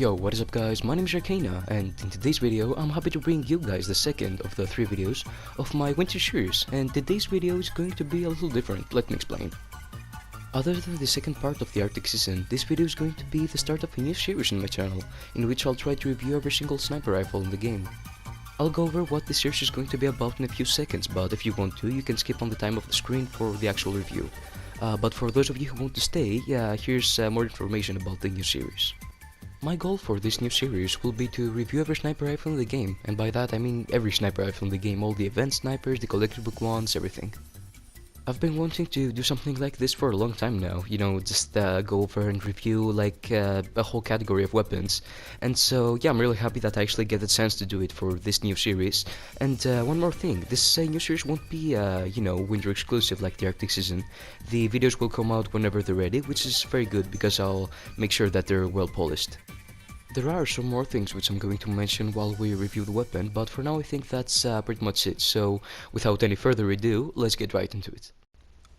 Yo, what is up guys, my name is Arcana, and in today's video I'm happy to bring you guys the second of the 3 videos of my winter series, and today's video is going to be a little different, let me explain. Other than the second part of the Arctic season, this video is going to be the start of a new series on my channel, in which I'll try to review every single sniper rifle in the game. I'll go over what this series is going to be about in a few seconds, but if you want to, you can skip on the time of the screen for the actual review. But for those of you who want to stay, here's more information about the new series. My goal for this new series will be to review every sniper rifle in the game, and by that I mean every sniper rifle in the game, all the event snipers, the collector book ones, everything. I've been wanting to do something like this for a long time now, you know, just go over and review like a whole category of weapons. And so yeah, I'm really happy that I actually get the chance to do it for this new series. And one more thing, this new series won't be, you know, winter exclusive like the Arctic season. The videos will come out whenever they're ready, which is very good because I'll make sure that they're well polished. There are some more things which I'm going to mention while we review the weapon, but for now I think that's pretty much it, so without any further ado, let's get right into it.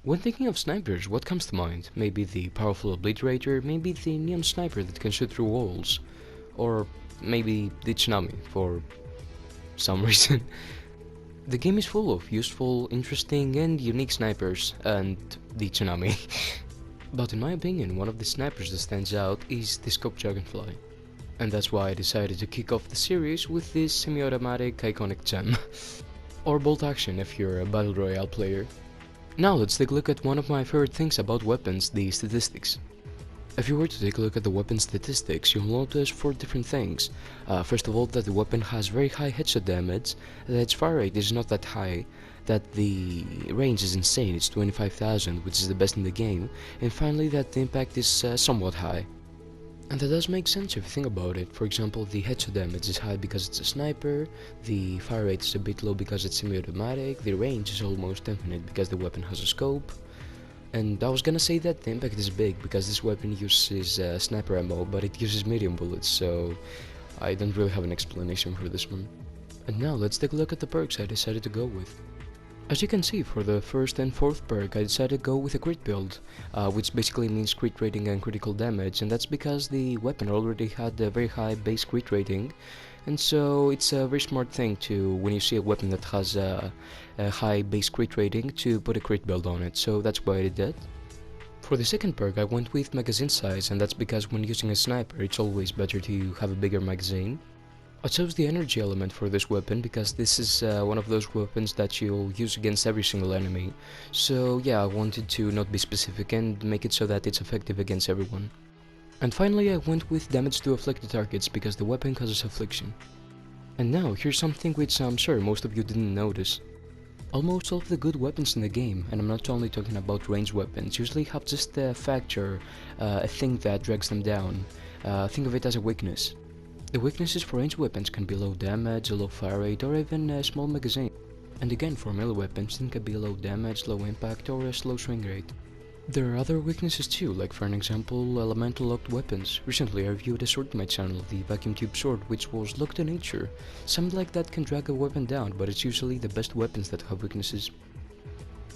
When thinking of snipers, what comes to mind? Maybe the powerful obliterator, maybe the neon sniper that can shoot through walls, or maybe the tsunami for some reason. The game is full of useful, interesting and unique snipers, and the tsunami. But in my opinion, one of the snipers that stands out is the scope Dragonfly. And that's why I decided to kick off the series with this semi-automatic iconic gem. Or bolt action if you're a battle royale player. Now let's take a look at one of my favorite things about weapons, the statistics. If you were to take a look at the weapon statistics, you'll notice 4 different things. First of all, that the weapon has very high headshot damage, that its fire rate is not that high, that the range is insane, it's 25,000, which is the best in the game, and finally that the impact is somewhat high. And that does make sense if you think about it. For example, the headshot damage is high because it's a sniper, the fire rate is a bit low because it's semi-automatic, the range is almost infinite because the weapon has a scope. And I was gonna say that the impact is big because this weapon uses sniper ammo, but it uses medium bullets, so I don't really have an explanation for this one. And now let's take a look at the perks I decided to go with. As you can see, for the first and fourth perk I decided to go with a crit build, which basically means crit rating and critical damage, and that's because the weapon already had a very high base crit rating, and so it's a very smart thing to, when you see a weapon that has a high base crit rating, to put a crit build on it, so that's why I did that. For the second perk I went with magazine size, and that's because when using a sniper it's always better to have a bigger magazine. I chose the energy element for this weapon because this is one of those weapons that you'll use against every single enemy, so yeah, I wanted to not be specific and make it so that it's effective against everyone. And finally I went with damage to afflicted targets because the weapon causes affliction. And now here's something which I'm sure most of you didn't notice. Almost all of the good weapons in the game, and I'm not only talking about ranged weapons, usually have just a factor, a thing that drags them down. Think of it as a weakness. The weaknesses for ranged weapons can be low damage, a low fire rate, or even a small magazine. And again, for melee weapons, it can be low damage, low impact, or a slow swing rate. There are other weaknesses too, like for an example, elemental locked weapons. Recently I reviewed a sword on my channel, the vacuum tube sword, which was locked to nature. Something like that can drag a weapon down, but it's usually the best weapons that have weaknesses.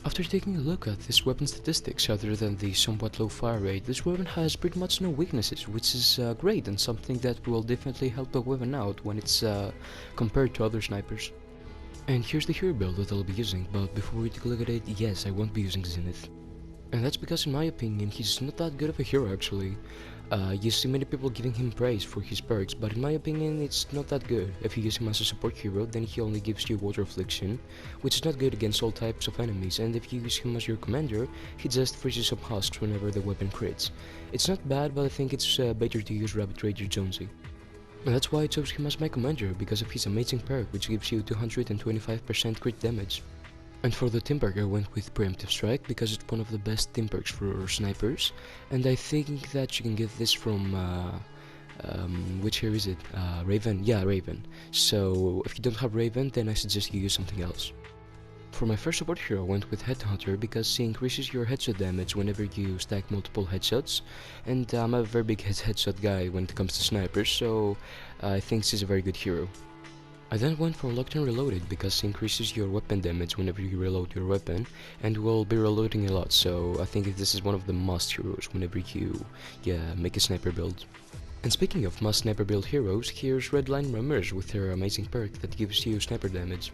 After taking a look at this weapon statistics, other than the somewhat low fire rate, this weapon has pretty much no weaknesses, which is great and something that will definitely help the weapon out when it's compared to other snipers. And here's the hero build that I'll be using, but before we take a look at it, yes, I won't be using Zenith. And that's because in my opinion, he's not that good of a hero actually. You see many people giving him praise for his perks, but in my opinion it's not that good. If you use him as a support hero, then he only gives you water affliction, which is not good against all types of enemies, and if you use him as your commander, he just freezes some husks whenever the weapon crits. It's not bad, but I think it's better to use Rabbit Raider Jonesy. And that's why I chose him as my commander, because of his amazing perk which gives you 225% crit damage. And for the team perk I went with Preemptive Strike because it's one of the best team perks for snipers, and I think that you can get this from, which hero is it? Raven? Yeah, Raven. So if you don't have Raven, then I suggest you use something else. For my first support hero I went with Headhunter because he increases your headshot damage whenever you stack multiple headshots, and I'm a very big headshot guy when it comes to snipers, so I think this is a very good hero. I then went for Locked and Reloaded because it increases your weapon damage whenever you reload your weapon, and will be reloading a lot, so I think this is one of the must heroes whenever you make a sniper build. And speaking of must sniper build heroes, here's Redline Ramirez with her amazing perk that gives you sniper damage.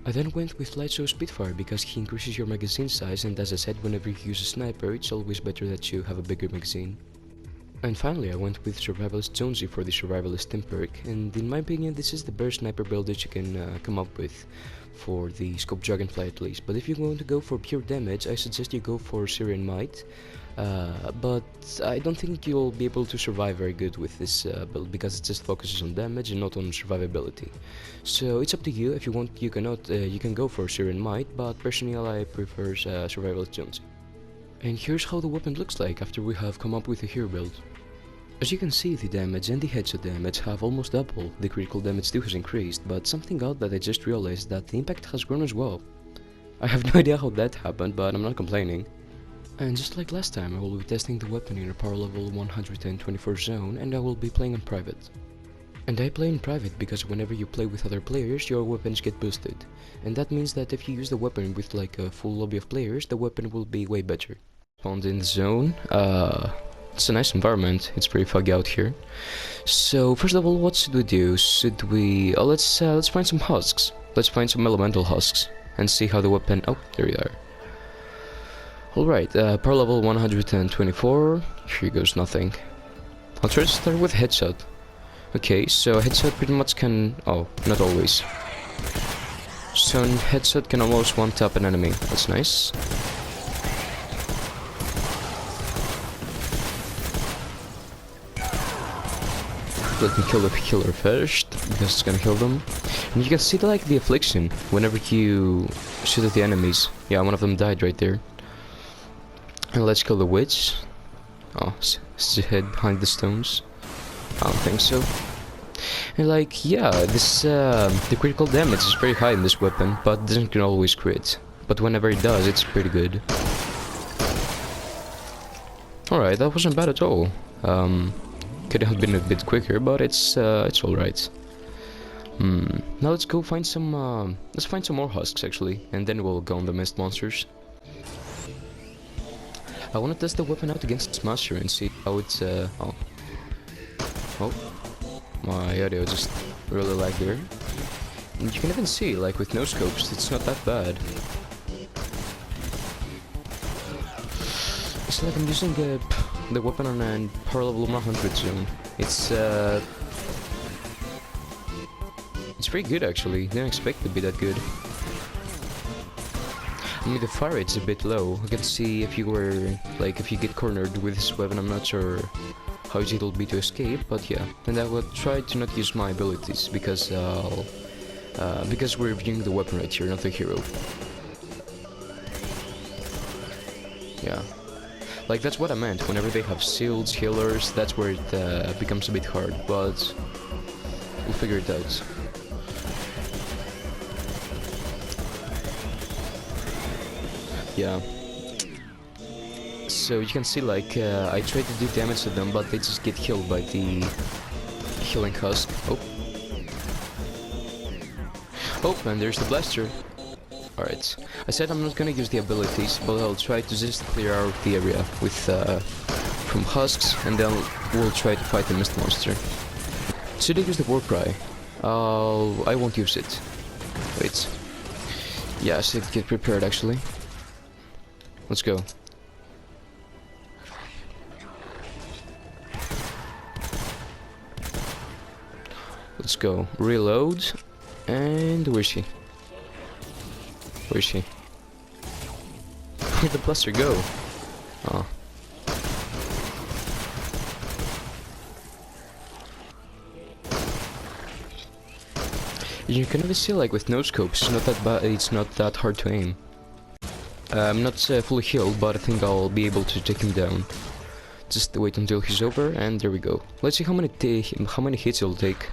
I then went with Lightsoul Spitfire because he increases your magazine size, and as I said, whenever you use a sniper, it's always better that you have a bigger magazine. And finally I went with Survivalist Jonesy for the Survivalist Team perk, and in my opinion this is the best sniper build that you can come up with, for the scope Dragonfly at least. But if you're going to go for pure damage, I suggest you go for Syrian Might, but I don't think you'll be able to survive very good with this build, because it just focuses on damage and not on survivability. So it's up to you. If you want, you can go for Syrian Might, but personally I prefer Survivalist Jonesy. And here's how the weapon looks like after we have come up with a hero build. As you can see, the damage and the headshot damage have almost doubled, the critical damage too has increased, but something odd that I just realized, that the impact has grown as well. I have no idea how that happened, but I'm not complaining. And just like last time, I will be testing the weapon in a power level 124 zone, and I will be playing on private. And I play in private because whenever you play with other players, your weapons get boosted. And that means that if you use the weapon with like a full lobby of players, the weapon will be way better. Found in the zone, it's a nice environment, it's pretty foggy out here. So first of all, what should we do? Should we... let's find some husks. Let's find some elemental husks and see how the weapon... Oh, there you are. Alright, power level 124, here goes nothing. I'll try to start with headshot. Okay, so headshot pretty much can... oh, not always. So headshot can almost one-tap an enemy, that's nice. Let me kill the killer first, because it's gonna kill them. And you can see like the affliction whenever you shoot at the enemies. Yeah, one of them died right there. And let's kill the witch. Oh, is his head behind the stones? I don't think so. And like, yeah, this the critical damage is very high in this weapon, but doesn't always crit. But whenever it does, it's pretty good. Alright, that wasn't bad at all. Could have been a bit quicker, but it's alright. Now let's go find some let's find some more husks actually, and then we'll go on the mist monsters. I want to test the weapon out against Smasher and see how it's oh, my audio just really lagged there. And you can even see, like with no scopes, it's not that bad. It's like I'm using the weapon on a power level 100 zone. It's pretty good actually. Didn't expect it to be that good. I mean, the fire rate's a bit low. I can see if you get cornered with this weapon, I'm not sure how easy it'll be to escape, but yeah. And I will try to not use my abilities because we're reviewing the weapon right here, not the hero. Yeah. Like, that's what I meant. Whenever they have shields, healers, that's where it becomes a bit hard, but we'll figure it out. Yeah. So you can see, like, I try to do damage to them, but they just get killed by the healing husk. Oh. Oh, and there's the blaster. Alright. I said I'm not gonna use the abilities, but I'll try to just clear out the area with from husks, and then we'll try to fight the mist monster. Should I use the war cry? I won't use it. Wait. Yeah, I should get prepared actually. Let's go. Let's go. Reload. And where is she? Where is she? Where'd the blaster go? Oh. You can even see, like, with no scopes, it's not that bad. It's not that hard to aim. I'm not fully healed, but I think I'll be able to take him down. Just wait until he's over, and there we go. Let's see how many hits it'll take.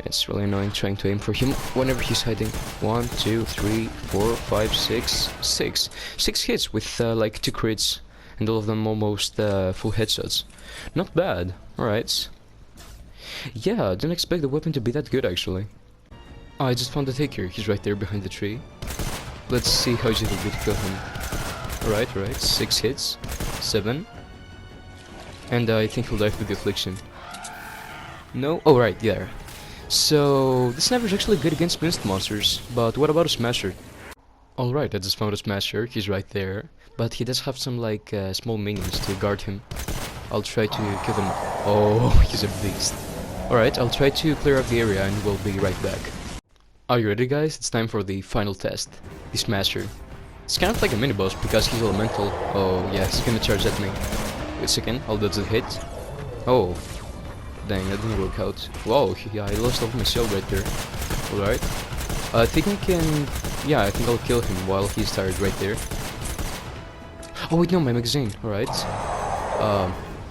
It's really annoying trying to aim for him whenever he's hiding. 1, 2, 3, 4, 5, 6, 6. 6 hits with like 2 crits, and all of them almost full headshots. Not bad. Alright. Yeah, I didn't expect the weapon to be that good actually. Oh, I just found the taker. He's right there behind the tree. Let's see how easy it'll be to kill him. Alright, 6 hits. 7. And I think he'll die through the affliction. No? Oh right, there. So, this sniper's actually good against mist monsters, but what about a smasher? Alright, I just found a smasher, he's right there. But he does have some like small minions to guard him. I'll try to kill them. Oh, he's a beast. Alright, I'll try to clear up the area and we'll be right back. Are you ready guys? It's time for the final test. The smasher. It's kind of like a mini boss because he's elemental. Oh yeah, he's gonna charge at me. Wait a second, I'll dodge the hit. Oh. Dang, that didn't work out. Whoa, yeah, I lost all of my shield right there. Alright. I think I can... Yeah, I think I'll kill him while he's tired right there. Oh wait, no, my magazine. Alright.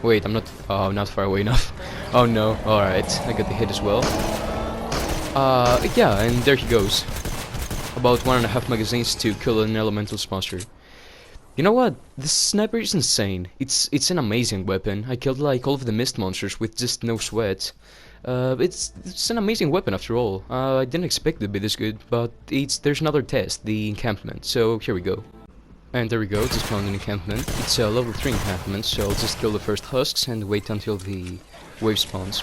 Wait, I'm not... Oh, not far away enough. Oh no, alright. I got the hit as well. Yeah, and there he goes. About 1.5 magazines to kill an elemental monster. You know what? This sniper is insane. It's an amazing weapon. I killed like all of the mist monsters with just no sweat. It's an amazing weapon after all. I didn't expect it to be this good, but there's another test, the encampment. So here we go. And there we go, just found an encampment. It's a level 3 encampment, so I'll just kill the first husks and wait until the wave spawns.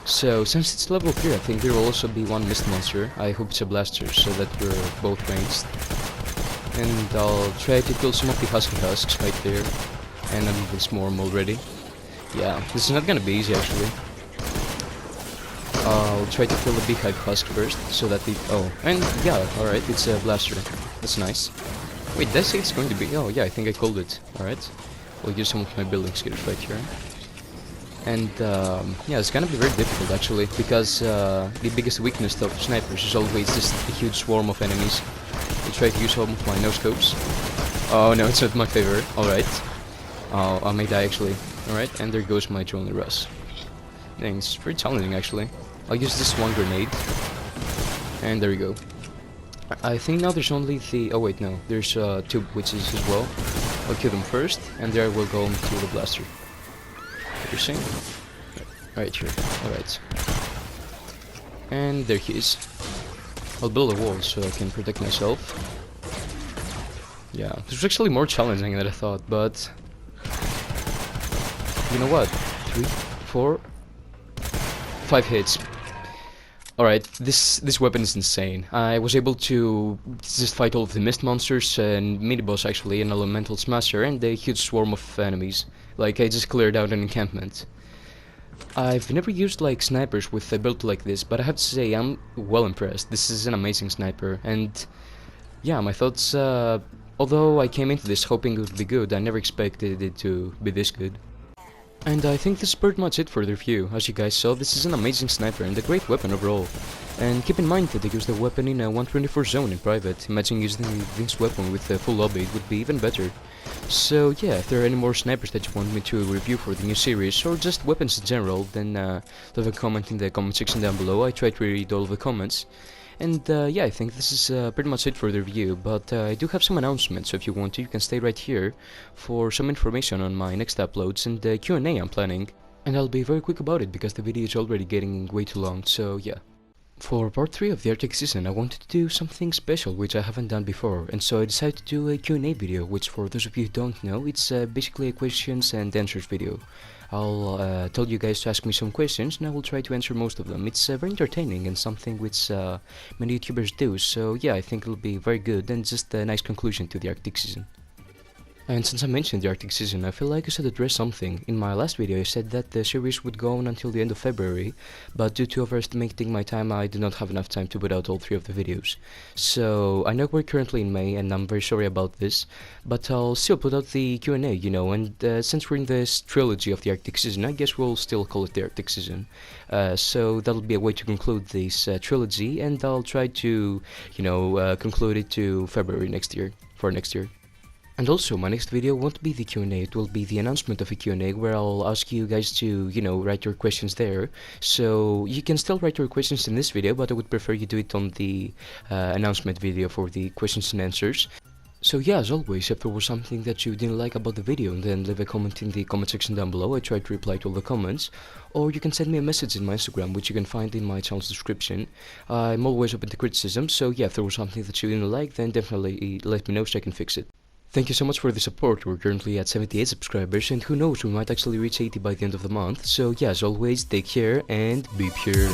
So since it's level 3, I think there will also be one mist monster. I hope it's a blaster, so that we're both ranged. And I'll try to kill some of the husky husks right there. And I'm even swarm already. Yeah, this is not gonna be easy actually. I'll try to kill the beehive husk first, so that the... Oh, and yeah, alright, it's a blaster. That's nice. Wait, did I say it's going to be... Oh yeah, I think I called it. Alright. We'll use some of my building skills right here. And yeah, it's gonna be very difficult actually, because the biggest weakness of snipers is always just a huge swarm of enemies. I'll try to use some of my no-scopes. Oh no, it's not my favorite. Alright. Oh, I may die actually. Alright, and there goes my Adrenaline Rush. Dang, it's very challenging actually. I'll use this one grenade. And there we go. I think now there's only the... Oh wait, no. There's 2 witches as well. I'll kill them first, and there we'll go into the blaster. What you're saying? Right here. Alright. And there he is. I'll build a wall so I can protect myself. Yeah, this was actually more challenging than I thought, but... You know what? 3, 4... 5 hits. Alright, this weapon is insane. I was able to just fight all of the mist monsters and mini-boss actually, an elemental smasher, and a huge swarm of enemies. Like, I just cleared out an encampment. I've never used like snipers with a build like this, but I have to say I'm well impressed. This is an amazing sniper, and yeah, my thoughts, although I came into this hoping it would be good, I never expected it to be this good. And I think this is pretty much it for the review. As you guys saw, this is an amazing sniper and a great weapon overall. And keep in mind that I used the weapon in a 124 zone in private. Imagine using this weapon with a full lobby, it would be even better. So yeah, if there are any more snipers that you want me to review for the new series, or just weapons in general, then leave a comment in the comment section down below. I try to read all of the comments. And yeah, I think this is pretty much it for the review, but I do have some announcements, so if you want to, you can stay right here for some information on my next uploads and the Q&A I'm planning. And I'll be very quick about it, because the video is already getting way too long, so yeah. For part 3 of the Arctic season, I wanted to do something special which I haven't done before, and so I decided to do a Q&A video, which for those of you who don't know, it's basically a questions and answers video. I'll tell you guys to ask me some questions, and I will try to answer most of them. It's very entertaining and something which many YouTubers do, so yeah, I think it'll be very good and just a nice conclusion to the Arctic season. And since I mentioned the Arctic season, I feel like I should address something. In my last video I said that the series would go on until the end of February, but due to overestimating my time I did not have enough time to put out all 3 of the videos. So I know we're currently in May and I'm very sorry about this, but I'll still put out the Q&A, you know, and since we're in this trilogy of the Arctic season, I guess we'll still call it the Arctic season. So that'll be a way to conclude this trilogy, and I'll try to, you know, conclude it to February next year, for next year. And also, my next video won't be the Q&A, it will be the announcement of a Q&A where I'll ask you guys to, you know, write your questions there. So, you can still write your questions in this video, but I would prefer you do it on the announcement video for the questions and answers. So yeah, as always, if there was something that you didn't like about the video, then leave a comment in the comment section down below. I try to reply to all the comments. Or you can send me a message in my Instagram, which you can find in my channel's description. I'm always open to criticism, so yeah, if there was something that you didn't like, then definitely let me know so I can fix it. Thank you so much for the support. We're currently at 78 subscribers, and who knows, we might actually reach 80 by the end of the month. So yeah, as always, take care and be pure.